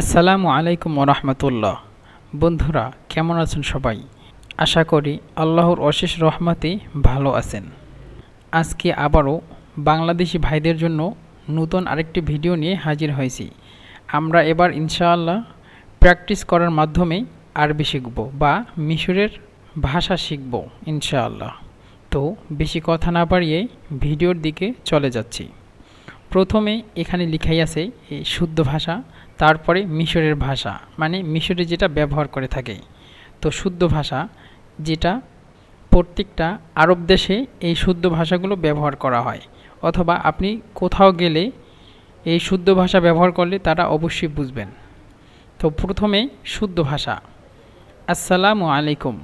আসসালামু আলাইকুম ওরহমতুল্লাহ। বন্ধুরা কেমন আছেন সবাই? আশা করি আল্লাহর অশেষ রহমতে ভালো আছেন। আজকে আবারও বাংলাদেশি ভাইদের জন্য নতুন আরেকটি ভিডিও নিয়ে হাজির হয়েছি। আমরা এবার ইনশাআল্লাহ প্র্যাকটিস করার মাধ্যমে আরবি শিখব বা মিশরের ভাষা শিখব ইনশাআল্লাহ। তো বেশি কথা না বাড়িয়ে ভিডিওর দিকে চলে যাচ্ছি। প্রথমে এখানে লেখাই আছে এই শুদ্ধ ভাষা, তারপরে মিশরের ভাষা মানে মিশরে যেটা ব্যবহার করে থাকে। তো শুদ্ধ ভাষা যেটা প্রত্যেকটা আরব দেশে এই শুদ্ধ ভাষাগুলো ব্যবহার করা হয়, অথবা আপনি কোথাও গেলে এই শুদ্ধ ভাষা ব্যবহার করলে তারা অবশ্যই বুঝবেন। তো প্রথমে শুদ্ধ ভাষা আসসালামু আলাইকুম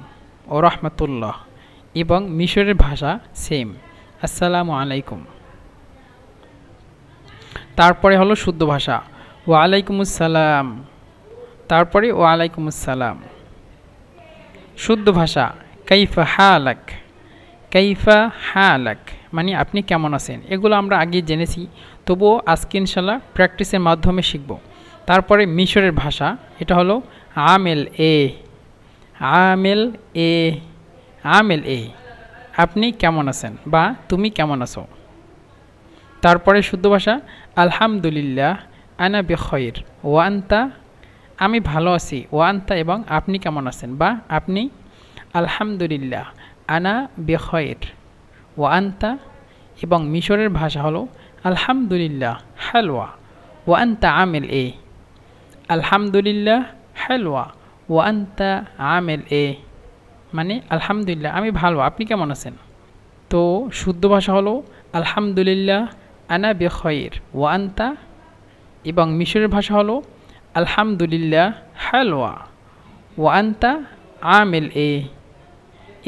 ও রহমতুল্লাহ, এবং মিশরের ভাষা সেম আসসালামু আলাইকুম। তারপরে হলো শুদ্ধ ভাষা ওয়ালাইকুমুসসালাম, তারপরে ওয়ালাইকুমুসসালাম। শুদ্ধ ভাষা কাইফা হালাক, কাইফা হালাক মানে আপনি কেমন আছেন। এগুলো আমরা আগে জেনেছি, তবুও আজকে ইনশাল্লাহ প্র্যাকটিসের মাধ্যমে শিখব। তারপরে মিশরের ভাষা এটা হলো আমেল এ, আমেল এ, আমেল এ আপনি কেমন আছেন বা তুমি কেমন আছো। তারপরে শুদ্ধ ভাষা আলহামদুলিল্লাহ আনা বেখয়ের ওয়ান্তা, আমি ভালো আছি, ওয়ান্তা এবং আপনি কেমন আছেন বা আপনি। আলহামদুলিল্লাহ আনা বেখয়ের ওয়ান্তা, এবং মিশরের ভাষা হলো আলহামদুলিল্লাহ হালওয়া ওয়ান্তা আমেল এ, আলহামদুলিল্লাহ হালওয়া ওয়ান্তা আমেল এ মানে আলহামদুলিল্লাহ আমি ভালো, আপনি কেমন আছেন। তো শুদ্ধ ভাষা হলো আলহামদুলিল্লাহ আনা বেখয়ের ওয়ান্তা, এবং মিশরের ভাষা হলো আলহামদুলিল্লাহ হালওয়া ওয়ান্তা আমেল এ,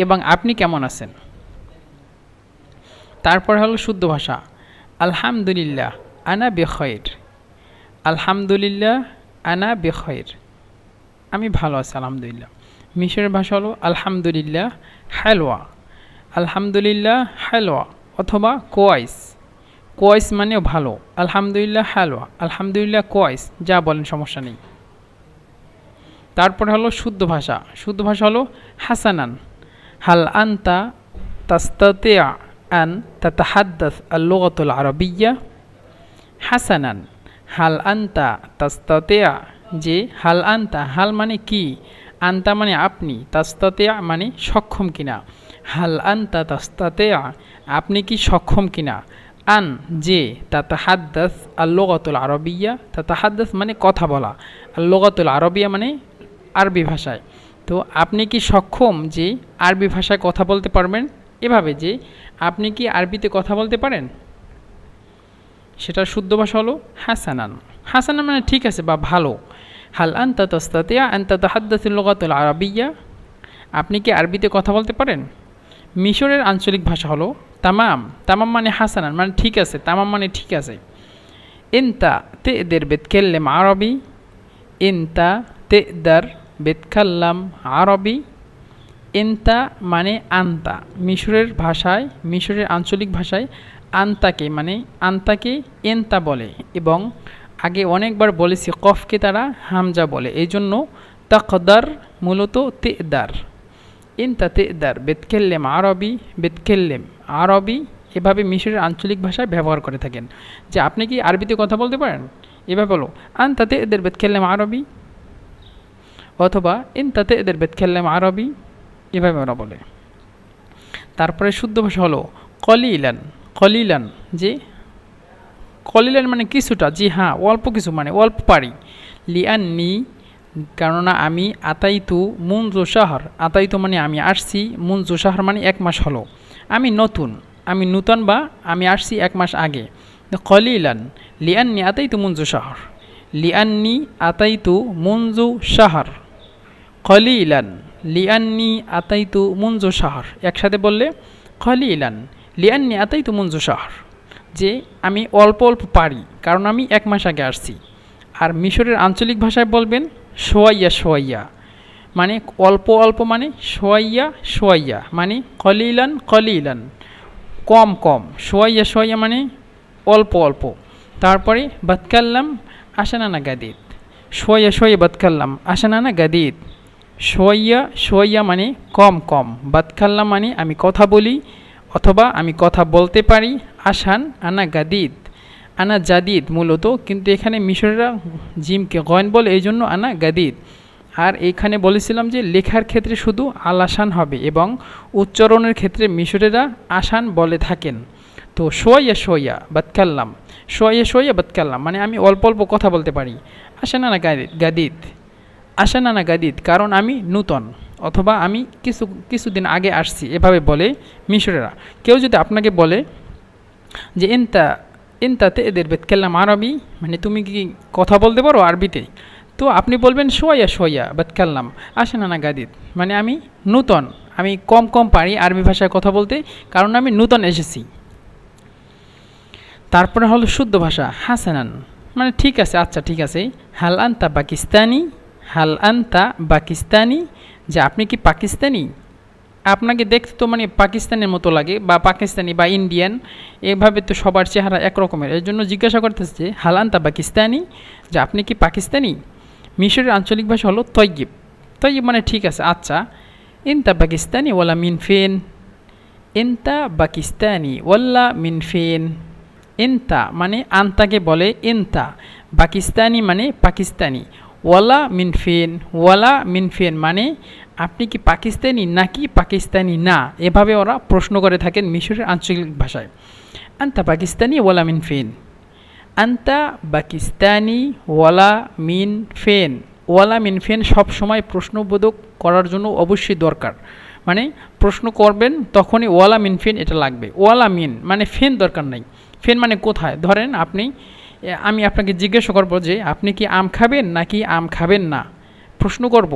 এবং আপনি কেমন আছেন। তারপর হলো শুদ্ধ ভাষা আলহামদুলিল্লাহ আনা বেখয়ের, আলহামদুলিল্লাহ আনা বেখয়ের আমি ভালো আছি আলহামদুলিল্লাহ। মিশরের ভাষা হলো আলহামদুলিল্লাহ হালওয়া, আলহামদুলিল্লাহ হালওয়া অথবা কোয়াইস, কোয়াইস মানেও ভালো, আলহামদুলিল্লাহ হালওয়া, আলহামদুলিল্লাহ কোয়াইস যা বলেন সমস্যা নেই। তারপরে হলো শুদ্ধ ভাষা, শুদ্ধ ভাষা হলো হাসানান, হাল আনতা তাস্তাতিয়া আন তাতাহাদ্দাস আল-লুগাতুল আরবিয়্যা, হাসানান হাল আনতা তাস্তাতিয়া, যে হাল আনতা, হাল মানে কি, আনতা মানে আপনি, তাস্তাতিয়া মানে সক্ষম কিনা। হাল আনতা তাস্তাতিয়া আপনি কি সক্ষম কিনা, আন যে, তাতাহাদ্দাস আল-লুগাতুল আরবিয়্যা, তাতাহাদ্দাস মানে কথা বলা, আল-লুগাতুল আরবিয়্যা মানে আরবি ভাষায়। তো আপনি কি সক্ষম যে আরবি ভাষায় কথা বলতে পারবেন, এভাবে যে আপনি কি আরবিতে কথা বলতে পারেন, সেটার শুদ্ধ ভাষা হলো হাসানান। হাসানান মানে ঠিক আছে বা ভালো। হাল আনতা তাস্তাতিয়া আন তাতাহাদ্দাসুল লুগাতুল আরবিয়্যা, আপনি কি আরবিতে কথা বলতে পারেন। মিশরের আঞ্চলিক ভাষা হলো তামাম, তামাম মানে হাসানান মানে ঠিক আছে, তামাম মানে ঠিক আছে। ইনতা তেদের বেতকেল্লেম আরবি, ইনতা তেদার বেতকাল্লাম আরবি, ইনতা মানে আন্তা। মিশরের ভাষায়, মিশরের আঞ্চলিক ভাষায় আন্তাকে মানে আন্তাকে এন্তা বলে, এবং আগে অনেকবার বলেছি কফকে তারা হামজা বলে, এই জন্য তাকদার মূলত তেদার। ইনতা তেদার বেতকেল্লেম আরবি, বেতকেল্লেম আরবি এভাবে মিশরের আঞ্চলিক ভাষায় ব্যবহার করে থাকেন। যে আপনি কি আরবিতে কথা বলতে পারেন, এভাবে বলো আনতা তেদের বেতকেল্লেম আরবি, অথবা ইনতা তেদের বেতকেল্লেম আরবি, এভাবে ওরা বলে। তারপরে শুদ্ধ ভাষা হলো কলিলান, কলিলান যে, কলিলান মানে কিছুটা, জি হ্যাঁ অল্প কিছু মানে অল্প পারি। লিআন্নি কেননা আমি, আতাইতু মুনজু শাহর, আতাইতু মানে আমি আসছি, মুনজু শাহর মানে এক মাস হলো, আমি নতুন, আমি নূতন বা আমি আসছি এক মাস আগে। কলিলান লিআন্নি আতাইতু মুনজু শাহর, লিআন্নি আতাইতু মুনজু শাহর, কলিলান লিআন্নি আতাইতু মুনজু শাহর, একসাথে বললে কলিলান লিআন্নি আতাইতু মুনজু শাহর, যে আমি অল্প অল্প পারি কারণ আমি এক মাস আগে আসছি। আর মিশরের আঞ্চলিক ভাষায় বলবেন সোয়াইয়া, সোয়াইয়া মানে অল্প অল্প মানে সোয়াইয়া, সোয়াইয়া মানে কলিলান, কলিলান কম কম, সোয়াইয়া সোয়াইয়া মানে অল্প অল্প। তারপরে বাতকাল্লাম আসানা গাদিদ, শোয়া শোয়া বাতকাল্লাম আসান আনা গাদিদ। শোয়া শোয়া মানে কম কম, বাতকাল্লাম মানে আমি কথা বলি অথবা আমি কথা বলতে পারি। আসান আনা গাদিদ, আনা জাদিদ মূলত, কিন্তু এখানে মিশরেরা জিমকে গয়ন বলে, এই জন্য আনা গাদিদ। আর এইখানে বলেছিলাম যে লেখার ক্ষেত্রে শুধু আল আসান হবে এবং উচ্চারণের ক্ষেত্রে মিশরেরা আসান বলে থাকেন। তো শোয়া শোয়া বাতকাল্লাম, শোয়া শোয়া বাতকাল্লাম মানে আমি অল্প অল্প কথা বলতে পারি। আসান আনা গাদিদ, আসান আনা গাদিদ কারণ আমি নূতন অথবা আমি কিছুদিন আগে আসছি, এভাবে বলে মিশরেরা। কেউ যদি আপনাকে বলে যে ইনতাতে এদের বেতকাল্লাম আরবি, মানে তুমি কি কথা বলতে পারো আরবিতে, তো আপনি বলবেন শোয়া শোয়া বাতকাল্লাম আসান আনা গাদিদ, মানে আমি নূতন, আমি কম কম পারি আরবি ভাষায় কথা বলতে, কারণ আমি নূতন এসেছি। তারপরে হলো শুদ্ধ ভাষা হাসানান, মানে ঠিক আছে, আচ্ছা ঠিক আছে। হাল আনতা পাকিস্তানি, হাল আনতা পাকিস্তানি, যে আপনি কি পাকিস্তানি, আপনাকে দেখতে তো মানে পাকিস্তানের মতো লাগে, বা পাকিস্তানি বা ইন্ডিয়ান, এভাবে তো সবার চেহারা একরকমের, এর জন্য জিজ্ঞাসা করতেছে যে হাল আনতা পাকিস্তানি, যে আপনি কি পাকিস্তানি। মিশরের আঞ্চলিক ভাষা হলো তয়্যিব, তয়্যিব মানে ঠিক আছে, আচ্ছা। ইনতা পাকিস্তানি ওয়ালা মিন ফিন, ইনতা পাকিস্তানি ওয়াল্লা মিন ফিন। ইনতা মানে আন্তাকে বলে ইনতা, পাকিস্তানি মানে পাকিস্তানি, ওয়ালা মিনফিন, ওয়ালা মিনফিন মানে আপনি কি পাকিস্তানি নাকি পাকিস্তানি না, এভাবে ওরা প্রশ্ন করে থাকেন মিশরের আঞ্চলিক ভাষায়। আন্তা পাকিস্তানি ওয়ালা মিনফিন, আন্তা পাকিস্তানি ওয়ালা মিনফিন। ওয়ালা মিনফিন সবসময় প্রশ্নবোধক করার জন্য অবশ্যই দরকার, মানে প্রশ্ন করবেন তখনই ওয়ালা মিনফিন এটা লাগবে। ওয়ালা মিন মানে ফেন দরকার নাই, ফেন মানে কোথায়। ধরেন আমি আপনাকে জিজ্ঞাসা করব যে আপনি কি আম খাবেন নাকি আম খাবেন না, প্রশ্ন করব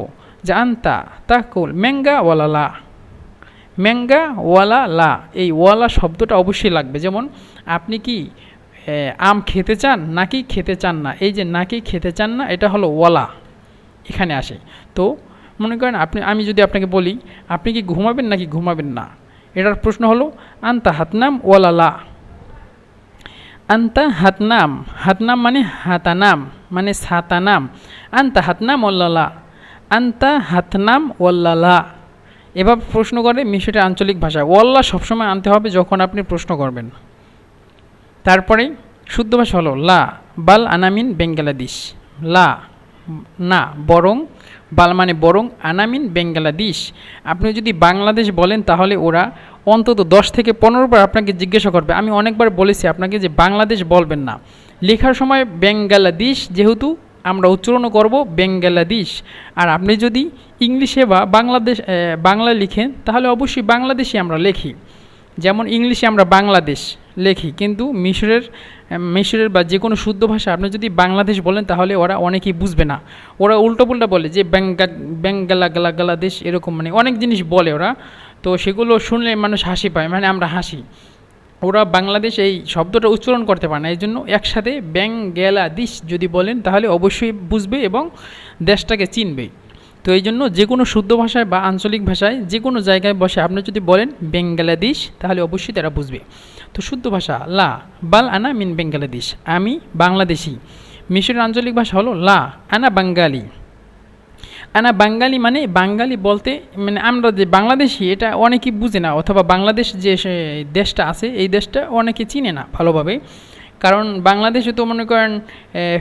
যে আন্তা তাকুল ম্যাঙ্গা ওয়ালা লা, ম্যাঙ্গা ওয়ালা লা, এই ওয়ালা শব্দটা অবশ্যই লাগবে। যেমন আপনি কি আম খেতে চান নাকি খেতে চান না, এই যে নাকি খেতে চান না এটা হলো ওয়ালা, এখানে আসে। তো মনে করেন আমি যদি আপনাকে বলি আপনি কি ঘুমাবেন নাকি ঘুমাবেন না, এটার প্রশ্ন হলো আন্তা হাতনাম ওয়ালা লা। আন্তা হাতনাম, হাতনাম মানে হাতানাম মানে সাতানাম, আন্তা হাতনাম ওয়াল্লালা, আন্তা হাতনাম ওয়াল্লালা, এভাবে প্রশ্ন করে মিশরের আঞ্চলিক ভাষায়। ওয়াল্লা সবসময় আনতে হবে যখন আপনি প্রশ্ন করবেন। তারপরে শুদ্ধ ভাষা হলো লা বাল আনামিন বাংলাদেশ, লা না বরং, বাল মানে বরং, আনামিন বাংলাদেশ, আপনি যদি বাংলাদেশ বলেন তাহলে ওরা অন্তত 10 থেকে 15 বার আপনাকে জিজ্ঞাসা করবে। আমি অনেকবার বলেছি আপনাকে যে বাংলাদেশ বলবেন না, লেখার সময় বাংলাদেশ, যেহেতু আমরা উচ্চারণ করব বাংলাদেশ। আর আপনি যদি ইংলিশে বা বাংলায় লিখেন তাহলে অবশ্যই বাংলাদেশে আমরা লিখি, যেমন ইংলিশে আমরা বাংলাদেশ লেখি, কিন্তু মিশরের বা যে কোনো শুদ্ধ ভাষা আপনি যদি বাংলাদেশ বলেন তাহলে ওরা অনেকেই বুঝবে না, ওরা উল্টোপুল্টা বলে যে বাংলাদেশ, এরকম মানে অনেক জিনিস বলে ওরা, তো সেগুলো শুনলে মানুষ হাসি পায়, মানে আমরা হাসি। ওরা বাংলাদেশ এই শব্দটা উচ্চারণ করতে পারে না, এই জন্য একসাথে বাংলাদেশ যদি বলেন তাহলে অবশ্যই বুঝবে এবং দেশটাকে চিনবে। তো এই জন্য যে কোনো শুদ্ধ ভাষায় বা আঞ্চলিক ভাষায় যে কোনো জায়গায় বসে আপনি যদি বলেন বাংলাদেশ তাহলে অবশ্যই তারা বুঝবে। তো শুদ্ধ ভাষা লা বাল আনা মিন বাংলাদেশ, আমি বাংলাদেশি। মিশরের আঞ্চলিক ভাষা হলো লা আনা বাঙ্গালি, আনা বাঙ্গালি মানে বাঙালি বলতে মানে আমরা যে বাংলাদেশি এটা অনেকেই বুঝে না, অথবা বাংলাদেশ যে দেশটা আছে এই দেশটা অনেকে চিনে না ভালোভাবে, কারণ বাংলাদেশে তো মনে করেন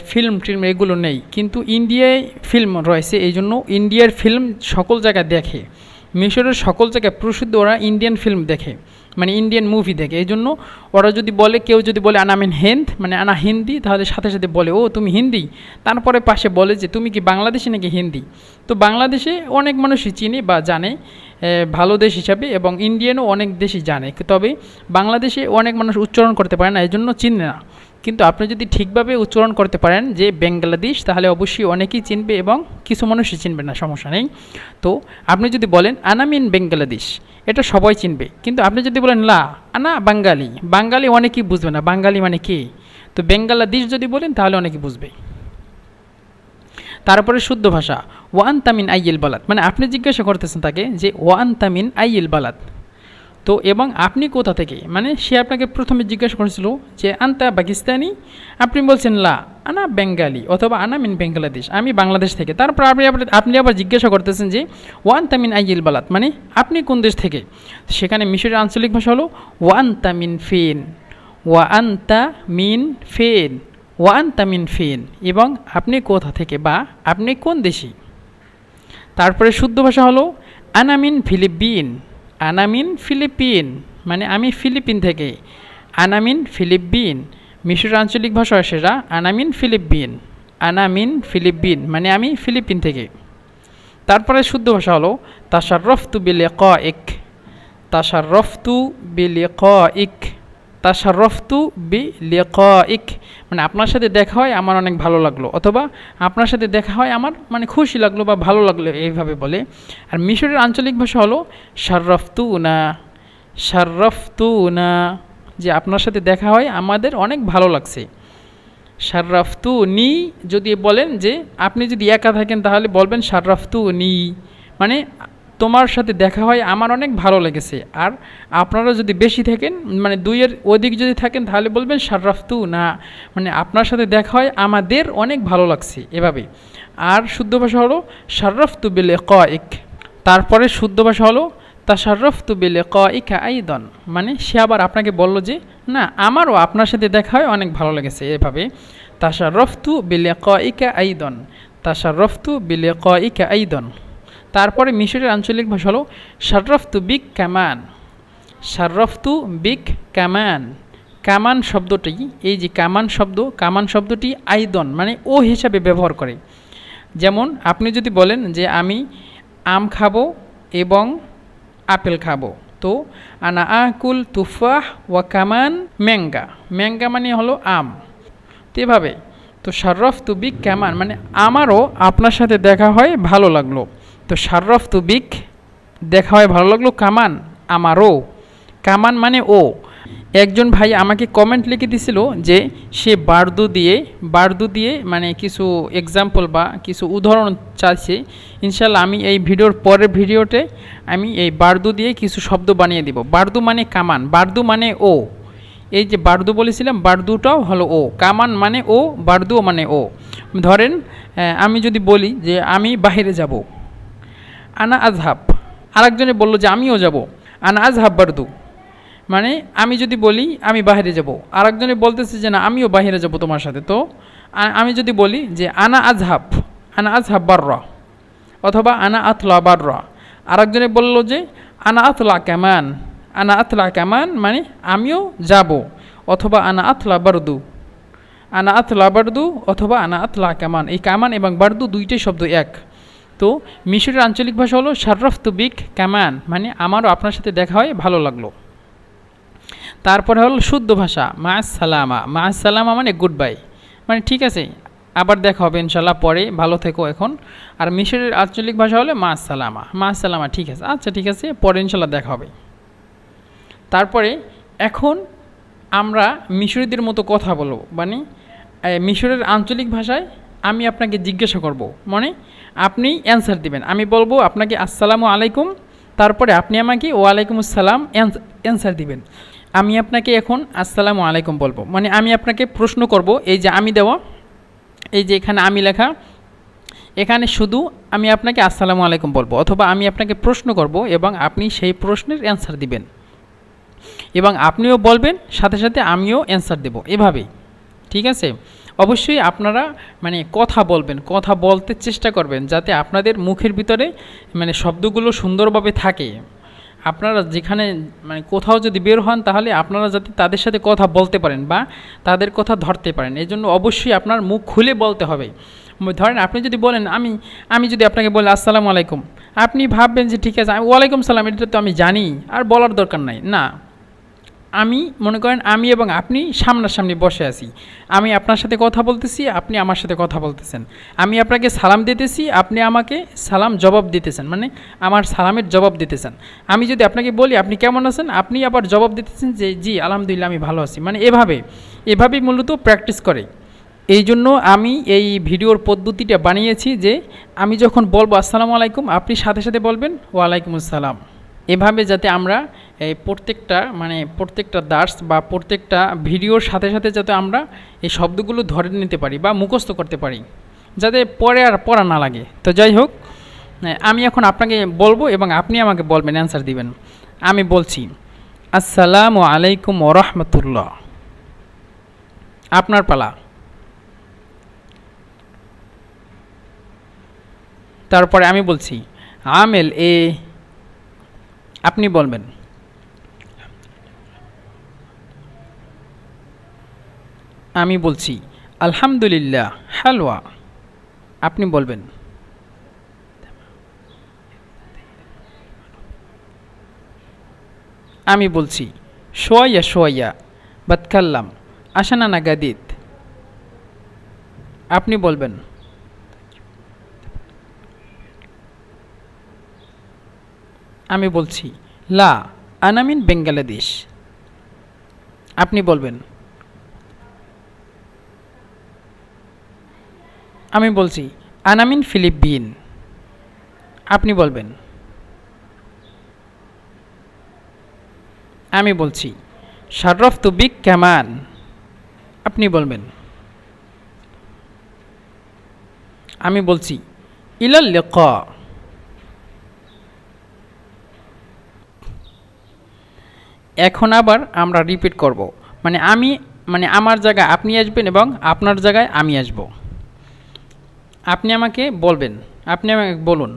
ফিল্ম এগুলো নেই, কিন্তু ইন্ডিয়ায় ফিল্ম রয়েছে, এই জন্য ইন্ডিয়ার ফিল্ম সকল জায়গায় দেখে। মিশরের সকল জায়গায় প্রসিদ্ধ ওরা ইন্ডিয়ান ফিল্ম দেখে, মানে ইন্ডিয়ান মুভি দেখে, এই জন্য ওরা যদি বলে, কেউ যদি বলে আনা মিন হিন্দ মানে আনা হিন্দি, তাহলে সাথে সাথে বলে ও তুমি হিন্দি, তারপরে পাশে বলে যে তুমি কি বাংলাদেশি নাকি হিন্দি। তো বাংলাদেশে অনেক মানুষই চিনে বা জানে ভালো দেশ হিসাবে, এবং ইন্ডিয়ানও অনেক দেশই জানে, তবে বাংলাদেশে অনেক মানুষ উচ্চারণ করতে পারে না, এই জন্য চিনে না। কিন্তু আপনি যদি ঠিকভাবে উচ্চারণ করতে পারেন যে বাংলাদেশ তাহলে অবশ্যই অনেকেই চিনবে এবং কিছু মানুষই চিনবে না, সমস্যা নেই। তো আপনি যদি বলেন আনা মিন বাংলাদেশ এটা সবাই চিনবে, কিন্তু আপনি যদি বলেন লা আনা বাঙালি, বাঙালি অনেকেই বুঝবে না বাঙালি মানে কে। তো বাংলাদেশ যদি বলেন তাহলে অনেকে বুঝবে। তারপরে শুদ্ধ ভাষা ওয়ান তামিন আইয়েল বালাদ, মানে আপনি জিজ্ঞাসা করতেছেন তাকে যে ওয়ান তামিন আইয়েল বালাদ, তো এবং আপনি কোথা থেকে, মানে সে আপনাকে প্রথমে জিজ্ঞাসা করেছিল যে আনতা পাকিস্তানি, আপনি বলছেন লা আনা বেঙ্গালি অথবা আনা মিন বাংলাদেশ, আমি বাংলাদেশ থেকে। তারপর আপনি আবার জিজ্ঞাসা করতেছেন যে ওয়ান্তা মিন আইয়িল বালাদ, মানে আপনি কোন দেশ থেকে। সেখানে মিশরের আঞ্চলিক ভাষা হলো ওয়ান্তা মিন ফিন, ওয়ান্তা মিন ফিন, ওয়ান্তা মিন ফিন, এবং আপনি কোথা থেকে বা আপনি কোন দেশি। তারপরে শুদ্ধ ভাষা হলো আনামিন ফিলিপিন, আনামিন ফিলিপিন, মানে আমি ফিলিপিন থেকে। আনামিন ফিলিপিন, মিশরের আঞ্চলিক ভাষা সেটা আনামিন ফিলিপিন, আনামিন ফিলিপিন, মানে আমি ফিলিপিন থেকে। তারপরে শুদ্ধ ভাষা হলো তাশাররফতু বিলিকাইক, তাশাররফতু বিলিকাইক, তাশাররফতু বিলিকাইক, মানে আপনার সাথে দেখা হয় আমার অনেক ভালো লাগলো, অথবা আপনার সাথে দেখা হয় আমার মানে খুশি লাগলো বা ভালো লাগলো, এইভাবে বলে। আর মিশরের আঞ্চলিক ভাষা হলো শাররাফতুনা, শাররাফতুনা, যে আপনার সাথে দেখা হয় আমাদের অনেক ভালো লাগছে। শাররাফতুনি যদি বলেন যে আপনি যদি একা থাকেন তাহলে বলবেন শাররাফতুনি, মানে তোমার সাথে দেখা হয় আমার অনেক ভালো লেগেছে। আর আপনারা যদি বেশি থাকেন, মানে দুইয়ের অধিক যদি থাকেন তাহলে বলবেন শাররাফতুনা, মানে আপনার সাথে দেখা হয় আমাদের অনেক ভালো লাগছে, এভাবে। আর শুদ্ধ ভাষা হলো শাররাফতু বিলিকাইক। তারপরে শুদ্ধ ভাষা হলো তাশাররফতু বিলিকাইকা আইদান, মানে সে আবার আপনাকে বলল যে না আমারও আপনার সাথে দেখা হয় অনেক ভালো লেগেছে, এভাবে। তাশাররফতু বিলিকাইকা আইদান, তাশাররফতু বিলিকাইকা আইদান। তারপরে মিশরের আঞ্চলিক ভাষা হলো শাররাফতু বিক কামান, শাররাফতু বিক কামান। কামান শব্দটি, এই যে কামান শব্দ, কামান শব্দটি আইদন মানে ও হিসাবে ব্যবহার করে। যেমন আপনি যদি বলেন যে আমি আম খাবো এবং আপেল খাবো, তো আনা আকুল তুফাহ ওয়া কামান ম্যাঙ্গা, ম্যাঙ্গা মানে হলো আম, তো এভাবে। তো শাররাফতু বিক কামান মানে আমারও আপনার সাথে দেখা হয় ভালো লাগলো। তো শাররাফতু বিক দেখা হয় ভালো লাগলো, কামান আমারও, কামান মানে ও। একজন ভাই আমাকে কমেন্ট লিখে দিছিল যে সে বারদু দিয়ে মানে কিছু এক্সাম্পল বা কিছু উদাহরণ চাইছে। ইনশাল্লাহ আমি এই ভিডিওর পরের ভিডিওতে আমি এই বারদু দিয়ে কিছু শব্দ বানিয়ে দিব। বারদু মানে কামান, বারদু মানে ও, এই যে বারদু বলেছিলাম বারদুটাও হলো ও, কামান মানে ও, বারদুও মানে ও। ধরেন আমি যদি বলি যে আমি বাইরে যাব, আনা আজহাব, আরেকজনে বলল যে আমিও যাব, আনা আজহাব বারদু, মানে আমি যদি বলি আমি বাইরে যাব, আরেকজনে বলতেছে যে না আমিও বাইরে যাব তোমার সাথে, তো আমি যদি বলি যে আনা আজহাব বাররা, অথবা আনা আতলা বাররা, আরেকজনে বলল যে আনা আতলা কামান, আনা আতলা কামান মানে আমিও যাব, অথবা আনা আতলা বারদু, আনা আতলা বারদু অথবা আনা আতলা কামান। এই কামান এবং বারদু দুইটাই শব্দ এক। তো মিশরের আঞ্চলিক ভাষা হলো শাররাফতু বিক কামান, মানে আমারও আপনার সাথে দেখা হয় ভালো লাগলো। তারপরে হলো শুদ্ধ ভাষা মা সালামা, মা সালামা মানে গুড বাই, মানে ঠিক আছে আবার দেখা হবে ইনশাল্লাহ পরে, ভালো থেকো এখন। আর মিশরের আঞ্চলিক ভাষা হলো মা সালামা, মা সালামা ঠিক আছে, আচ্ছা ঠিক আছে পরে ইনশাল্লাহ দেখা হবে। তারপরে এখন আমরা মিশরীদের মতো কথা বলবো, মানে মিশরের আঞ্চলিক ভাষায় আমি আপনাকে জিজ্ঞাসা করব, মানে আপনি অ্যান্সার দিবেন। আমি বলবো আপনাকে আসসালামু আলাইকুম, তারপরে আপনি আমাকে ওয়ালাইকুম আসসালাম অ্যান্সার দিবেন। আমি আপনাকে এখন আসসালামু আলাইকুম বলবো, মানে আমি আপনাকে প্রশ্ন করব, এই যে আমি দেওয়া, এই যে এখানে আমি লেখা, এখানে শুধু আমি আপনাকে আসসালামু আলাইকুম বলবো, অথবা আমি আপনাকে প্রশ্ন করব এবং আপনি সেই প্রশ্নের অ্যান্সার দিবেন, এবং আপনিও বলবেন সাথে সাথে আমিও অ্যান্সার দেব, এভাবেই। ঠিক আছে, অবশ্যই আপনারা মানে কথা বলবেন, কথা বলতে চেষ্টা করবেন যাতে আপনাদের মুখের ভিতরে মানে শব্দগুলো সুন্দরভাবে থাকে। আপনারা যেখানে মানে কোথাও যদি বের হন তাহলে আপনারা যাতে তাদের সাথে কথা বলতে পারেন বা তাদের কথা ধরতে পারেন, এই জন্য অবশ্যই আপনার মুখ খুলে বলতে হবে। ধরেন আপনি যদি বলেন আমি যদি আপনাকে বলি আসসালামু আলাইকুম, আপনি ভাববেন যে ঠিক আছে ওয়ালাইকুম সালাম, এটা তো আমি জানি আর বলার দরকার নাই, না। আমি মনে করেন আমি এবং আপনি সামনাসামনি বসে আছি, আমি আপনার সাথে কথা বলতেছি, আপনি আমার সাথে কথা বলতেছেন, আমি আপনাকে সালাম দিতেছি, আপনি আমাকে সালাম জবাব দিতেছেন, মানে আমার সালামের জবাব দিতেছেন। আমি যদি আপনাকে বলি আপনি কেমন আছেন, আপনি আবার জবাব দিতেছেন যে জি আলহামদুলিল্লাহ আমি ভালো আছি, মানে এভাবেই মূলত প্র্যাকটিস করে। এই জন্য আমি এই ভিডিওর পদ্ধতিটা বানিয়েছি যে আমি যখন বলবো আসসালামু আলাইকুম, আপনি সাথে সাথে বলবেন ওয়ালাইকুম আসসালাম। এভাবে যাতে আমরা এই প্রত্যেকটা দার্স বা প্রত্যেকটা ভিডিওর সাথে সাথে যাতে আমরা এই শব্দগুলো ধরে নিতে পারি বা মুখস্থ করতে পারি, যাতে পরে আর পড়া না লাগে। তো যাই হোক, আমি এখন আপনাকে বলবো এবং আপনি আমাকে বলবেন, অ্যান্সার দিবেন। আমি বলছি, আসসালামু আলাইকুম ওরহমতুল্লাহ। আপনার পালা। তারপরে আমি বলছি, আমেল এ। আপনি বলবেন। আমি বলছি, আলহামদুলিল্লাহ হালওয়া। আপনি বলবেন। আমি বলছি, শোয়া শোয়া বাতকাল্লাম আশানা নাগাদিত। আপনি বলবেন। আমি বলছি, লা আনামিন বাংলাদেশ। আপনি বলবেন। আমি বলছি, আনামিন ফিলিপিন। আপনি বলবেন। আমি বলছি, শারফতু বিক কামান। আপনি বলবেন। আমি বলছি, ইলাল লিকা। এখন আবার আমরা রিপিট করব, আমার জায়গায় আপনি আসবেন এবং আপনার জায়গায় আমি আসব। আপনি আমাকে বলবেন, আপনি আমাকে বলুন।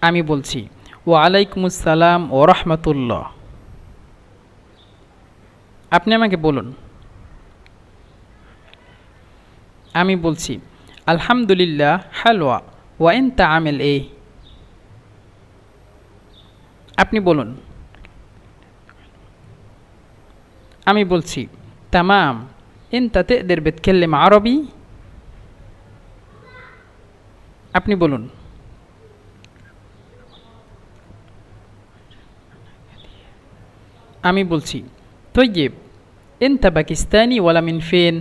আমি বলছি, ওয়ালাইকুমুস সালাম ও রহমতুল্লাহ। আপনি আমাকে বলুন। আমি বলছি, আলহামদুলিল্লাহ হালওয়া ওয়া এনতা আমেল এ। আপনি বলুন। আমি বলছি, তামাম এনতা তেদের বেতকেল্লেম আরবি। আপনি বলুন। আমি বলছি, তৈয়ব এনতা পাকিস্তানি ওয়ালা মিন ফিন।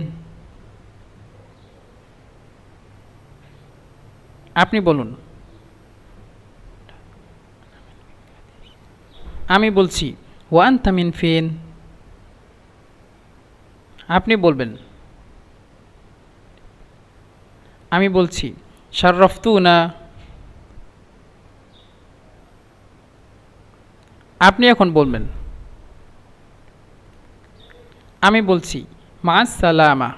আপনি বলুন। আমি বলছি, ওয়া আনতা মিন ফিন। আপনি বলবেন। আমি বলছি, শাররফতুনা। আপনি এখন বলবেন। আমি বলছি, মাস সালামা,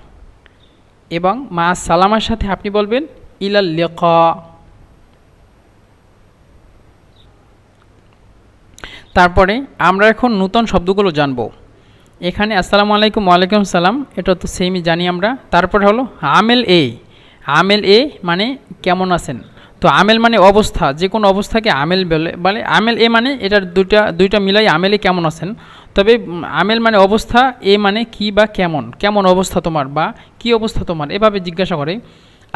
এবং মাস সালামার সাথে আপনি বলবেন ইলাল লিকা। তারপরে আমরা এখন নতুন শব্দগুলো জানব। এখানে আসসালামু আলাইকুম, ওয়ালাইকুম সালাম, এটা তো সেমই জানি আমরা। তারপরে হলো আমেল এ। আমেল এ মানে কেমন আছেন। তো আমেল মানে অবস্থা, যে কোনো অবস্থাকে আমেল বলে। আমেল এ মানে এটার দুইটা মিলাই আমেল এ কেমন আছেন। তবে আমেল মানে অবস্থা, এ মানে কি বা কেমন, কেমন অবস্থা তোমার বা কি অবস্থা তোমার, এভাবে জিজ্ঞাসা করে।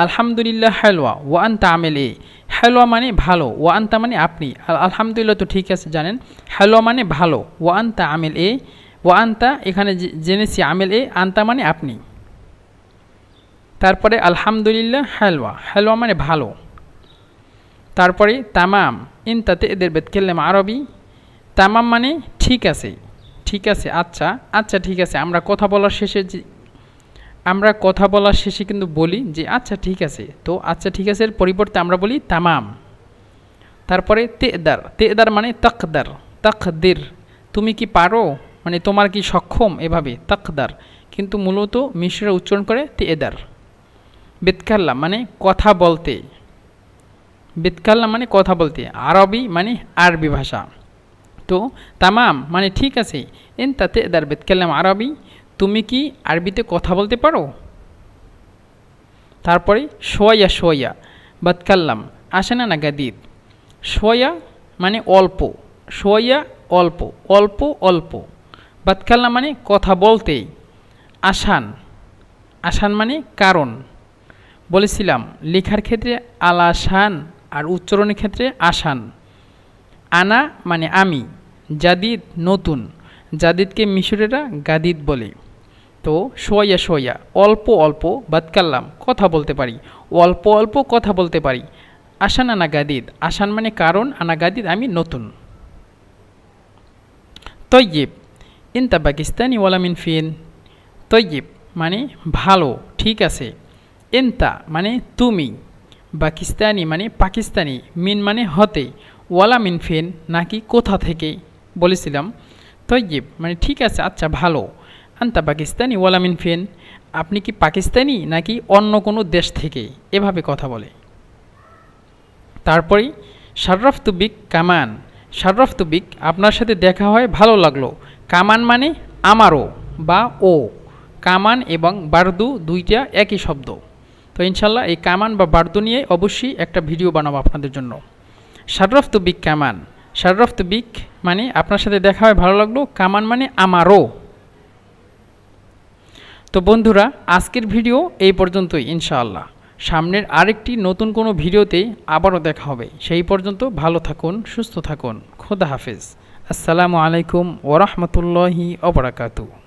আলহামদুলিল্লাহ হালওয়া ওয়া আনতা আমেল এ। হালওয়া মানে ভালো, ওয়া আনতা মানে আপনি। আলহামদুলিল্লাহ তো ঠিক আছে জানেন। হালওয়া মানে ভালো, ওয়া আনতা আমেল এ। ওয়া আনতা এখানে জেনেছি আমেল এ, আনতা মানে আপনি। তারপরে আলহামদুলিল্লাহ হালওয়া, হালওয়া মানে ভালো। তারপরে তামাম ইনতাতে এদের বেতকেল্লেম আরবি। তামাম মানে ঠিক আছে, ঠিক আছে, আচ্ছা আচ্ছা ঠিক আছে। আমরা কথা বলার শেষে কিন্তু বলি যে আচ্ছা ঠিক আছে। তো আচ্ছা ঠিক আছে এর পরিবর্তে আমরা বলি তামাম। তারপরে তেদার, তেদার মানে তাকদার, তাকদির, তুমি কি পারো, মানে তোমার কি সক্ষম, এভাবে তাকদার। কিন্তু মূলত মিশরা উচ্চারণ করে তেদার। বেতকাল্লাম মানে কথা বলতে, বেতকাল্লাম মানে কথা বলতে, আরবি মানে আরবি ভাষা। তো তামাম মানে ঠিক আছে, এনতা তেদার বেতকাল্লাম আরবি, তুমি কি আরবিতে কথা বলতে পারো। তারপরে শোয়া শোয়া বাতকাল্লাম আসানা না গাদিদ। শোয়া মানে অল্প, শোয়া অল্প, অল্প অল্প। বাতকাল্লাম মানে কথা বলতে। আসান, আসান মানে কারণ। বলেছিলাম লেখার ক্ষেত্রে আল আসান আর উচ্চারণের ক্ষেত্রে আসান। আনা মানে আমি, জাদিদ নতুন, জাদিদকে মিশরেরা গাদিদ বলে। তো শোয়া শোয়া অল্প অল্প বাতকাল্লাম কথা বলতে পারি, অল্প অল্প কথা বলতে পারি। আসান আনা গাদিদ, আসান মানে কারণ, আনা গাদিদ আমি নতুন। তৈয়িব, ইনতা পাকিস্তানি ওয়ালা মিন ফিন। তৈয়িব মানে ভালো, ঠিক আছে। ইনতা মানে তুমি, পাকিস্তানি মানে পাকিস্তানি, মিন মানে হতে, ওয়ালা মিন ফিন নাকি কোথা থেকে বলেছিলাম। তৈয়িব মানে ঠিক আছে, আচ্ছা ভালো। আন্তা পাকিস্তানি ওয়ালা মিন ফিন, আপনি কি পাকিস্তানি নাকি অন্য কোনো দেশ থেকে, এভাবে কথা বলে। তারপরে শাররাফতু বিক কামান, শাররাফতু বিক আপনার সাথে দেখা হয় ভালো লাগলো। কামান মানে আমারও বা ও, কামান এবং বারদু দুইটা একই শব্দ। তো ইনশাল্লাহ এই কামান বা বারদু নিয়ে অবশ্যই একটা ভিডিও বানাবো আপনাদের জন্য। শাররাফতু বিক কামান, শাররাফতু বিক মানে আপনার সাথে দেখা হয় ভালো লাগলো, কামান মানে আমারও। তো বন্ধুরা, আজকের ভিডিও এই পর্যন্তই। ইনশাআল্লাহ সামনের আরেকটি নতুন কোনো ভিডিওতে আবারও দেখা হবে। সেই পর্যন্ত ভালো থাকুন, সুস্থ থাকুন। খোদা হাফেজ। আসসালামু আলাইকুম ওয়া রাহমাতুল্লাহি ওয়া বারাকাতুহু।